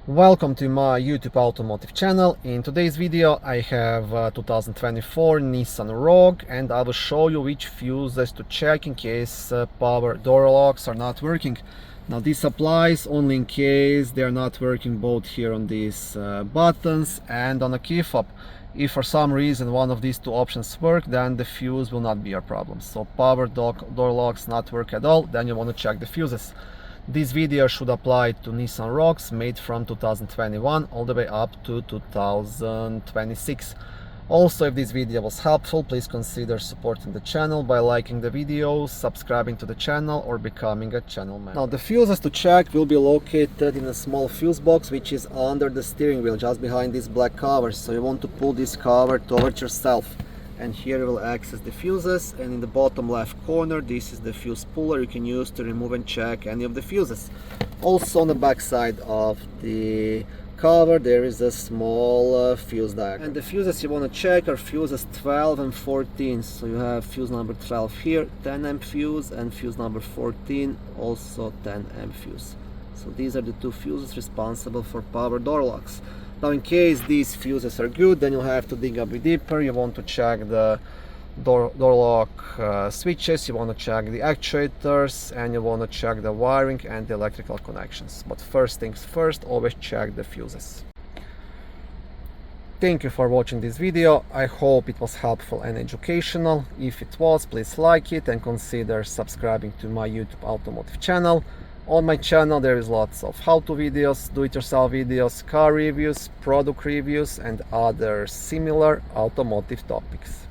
Welcome to my YouTube automotive channel. In today's video I have 2024 Nissan Rogue, and I will show you which fuses to check in case power door locks are not working. Now this applies only in case they are not working both here on these buttons and on a key fob. If for some reason one of these two options work, then the fuse will not be your problem. So power door locks not work at all, then you want to check the fuses. This video should apply to Nissan Rogues made from 2021 all the way up to 2026. Also, if this video was helpful, please consider supporting the channel by liking the video, subscribing to the channel, or becoming a channel member. Now the fuses to check will be located in a small fuse box which is under the steering wheel, just behind this black cover. So you want to pull this cover towards yourself. And here you will access the fuses, and in the bottom left corner this is the fuse puller you can use to remove and check any of the fuses. Also on the back side of the cover there is a small fuse diagram. And the fuses you want to check are fuses 12 and 14. So you have fuse number 12 here, 10 amp fuse, and fuse number 14 also 10 amp fuse. So these are the two fuses responsible for power door locks. Now in case these fuses are good, then you'll have to dig a bit deeper. You want to check the door lock switches, you want to check the actuators, and you want to check the wiring and the electrical connections. But first things first, always check the fuses. Thank you for watching this video. I hope it was helpful and educational. If it was, please like it and consider subscribing to my YouTube automotive channel. On my channel there is lots of how-to videos, do-it-yourself videos, car reviews, product reviews, and other similar automotive topics.